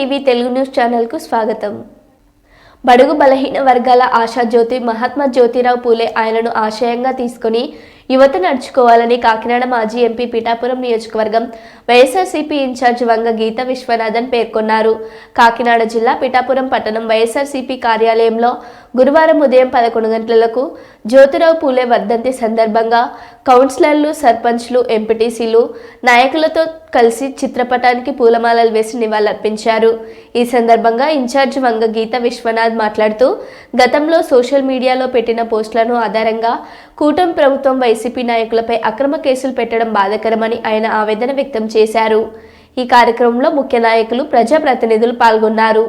TV Telugu news ఛానల్కు స్వాగతం. బడుగు బలహీన వర్గాల ఆశాజ్యోతి మహాత్మా జ్యోతిరావు పూలే ఆయనను ఆశయంగా తీసుకుని యువత నడుచుకోవాలని కాకినాడ మాజీ ఎంపీ పిఠాపురం నియోజకవర్గం వైఎస్ఆర్సీపీ ఇన్ఛార్జ్ వంగ గీత విశ్వనాథన్ పేర్కొన్నారు. కాకినాడ జిల్లా పిఠాపురం పట్టణం వైఎస్ఆర్సీపీ కార్యాలయంలో గురువారం ఉదయం 11 గంటలకు జ్యోతిరావు పూలే వర్ధంతి సందర్భంగా కౌన్సిలర్లు, సర్పంచ్లు, ఎంపీటీసీలు నాయకులతో కలిసి చిత్రపటానికి పూలమాలలు వేసి నివాళులర్పించారు. ఈ సందర్భంగా ఇన్ఛార్జ్ వంగ గీత విశ్వనాథ్ మాట్లాడుతూ గతంలో సోషల్ మీడియాలో పెట్టిన పోస్టులను ఆధారంగా కూటమి ప్రభుత్వం వైసీపీ నాయకులపై అక్రమ కేసులు పెట్టడం బాధాకరమని ఆయన ఆవేదన వ్యక్తం చేశారు. ఈ కార్యక్రమంలో ముఖ్య నాయకులు, ప్రజాప్రతినిధులు పాల్గొన్నారు.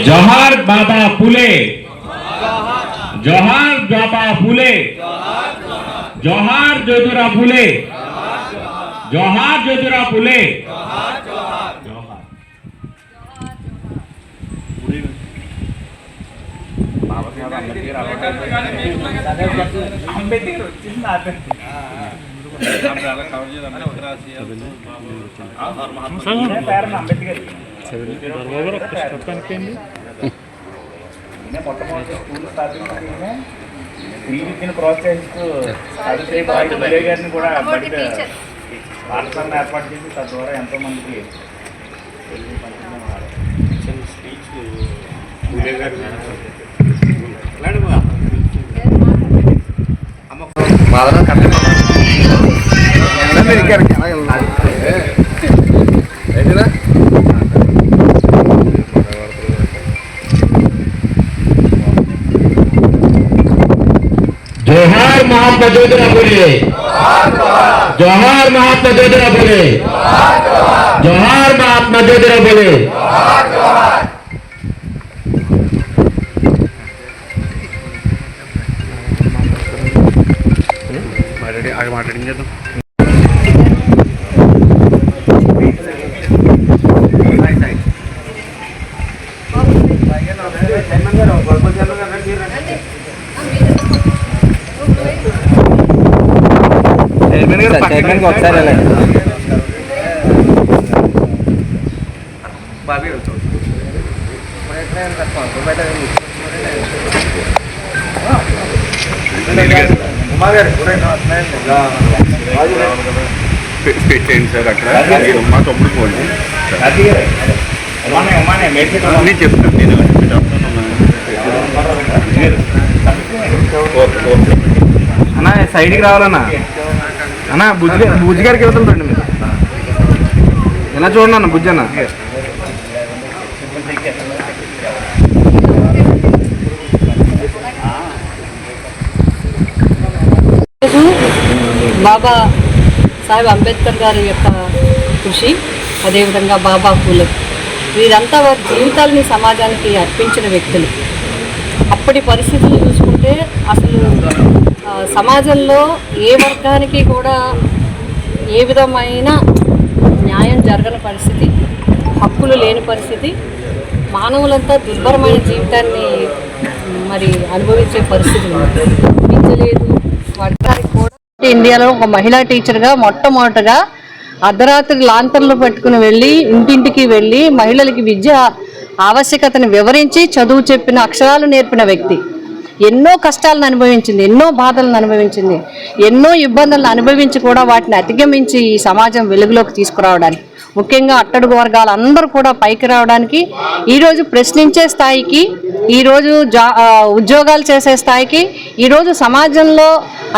జోహార్ బాబా పూలే, జోహార్ బాబా పూలే, జోహార్ జ్యోతిరావు పూలే, జోహార్ జ్యోతిరావు పూలే. మొట్టమొదటి స్కూల్ స్థాపించిన ఈ విద్యను ప్రోత్సహిస్తూ గారిని కూడా బడిగా పాఠశాలను ఏర్పాటు చేసి తద్వారా ఎంతో మందికి जोहार महात्मा ज्योतिराव फुले, जोहार महात्मा ज्योतिराव फुले, जोहार महात्मा ज्योतिराव फुले. आगे माట్లాడింది చేద్దాం. ఒకసారి పెట్టేయండి సార్. అక్కడ మా తమ్ముడు పోండి చెప్తాను నేను. అన్నా సైడ్కి రావాలన్నా. అన్నా బుజ్జి గారికి వెళ్తుంటండి మీరు. ఎలా చూడండి అన్న బుజ్జి అన్న. బాబా సాహెబ్ అంబేద్కర్ గారి యొక్క కృషి, అదేవిధంగా బాబా పూలే, వీరంతా వారి జీవితాలని సమాజానికి అర్పించిన వ్యక్తులు. అప్పటి పరిస్థితులు చూసుకుంటే అసలు సమాజంలో ఏ వర్గానికి కూడా ఏ విధమైన న్యాయం జరగని పరిస్థితి, హక్కులు లేని పరిస్థితి, మానవులంతా దుర్భరమైన జీవితాన్ని మరి అనుభవించే పరిస్థితి లేదు. వాటికి కూడా ఇండియాలో ఒక మహిళా టీచర్గా మొట్టమొదటగా అర్ధరాత్రి లాంతర్లు పట్టుకుని వెళ్ళి ఇంటింటికి వెళ్ళి మహిళలకి విద్య ఆవశ్యకతను వివరించి చదువు చెప్పిన, అక్షరాలు నేర్పిన వ్యక్తి. ఎన్నో కష్టాలను అనుభవించింది, ఎన్నో బాధలను అనుభవించింది, ఎన్నో ఇబ్బందులను అనుభవించి కూడా వాటిని అధిగమించి ఈ సమాజం వెలుగులోకి తీసుకురావడానికి, ముఖ్యంగా అట్టడుగు వర్గాలు అందరూ కూడా పైకి రావడానికి, ఈరోజు ప్రశ్నించే స్థాయికి, ఈరోజు ఉద్యోగాలు చేసే స్థాయికి, ఈరోజు సమాజంలో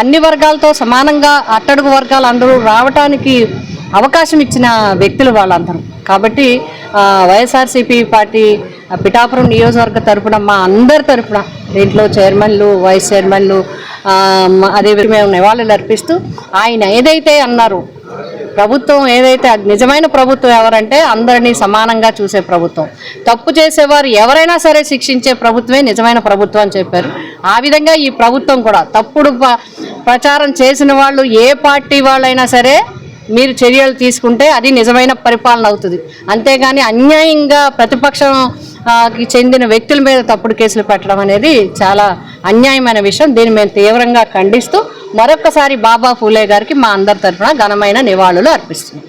అన్ని వర్గాలతో సమానంగా అట్టడుగు వర్గాలు అందరూ రావడానికి అవకాశం ఇచ్చిన వ్యక్తులు వాళ్ళందరూ. కాబట్టి వైఎస్ఆర్సీపీ పార్టీ పిఠాపురం నియోజకవర్గ తరఫున మా అందరి తరఫున దీంట్లో చైర్మన్లు, వైస్ చైర్మన్లు, అదే మేము నివాళులు అర్పిస్తూ ఆయన ఏదైతే అన్నారు, ప్రభుత్వం ఏదైతే నిజమైన ప్రభుత్వం ఎవరంటే అందరినీ సమానంగా చూసే ప్రభుత్వం, తప్పు చేసేవారు ఎవరైనా సరే శిక్షించే ప్రభుత్వమే నిజమైన ప్రభుత్వం అని చెప్పారు. ఆ విధంగా ఈ ప్రభుత్వం కూడా తప్పుడు ప్రచారం చేసిన వాళ్ళు ఏ పార్టీ వాళ్ళైనా సరే మీరు చర్యలు తీసుకుంటే అది నిజమైన పరిపాలన అవుతుంది. అంతేగాని అన్యాయంగా ప్రతిపక్షంకి చెందిన వ్యక్తుల మీద తప్పుడు కేసులు పెట్టడం అనేది చాలా అన్యాయమైన విషయం. దీన్ని మేము తీవ్రంగా ఖండిస్తూ మరొకసారి బాబా ఫూలే గారికి మా అందరి తరఫున ఘనమైన నివాళులు అర్పిస్తున్నాం.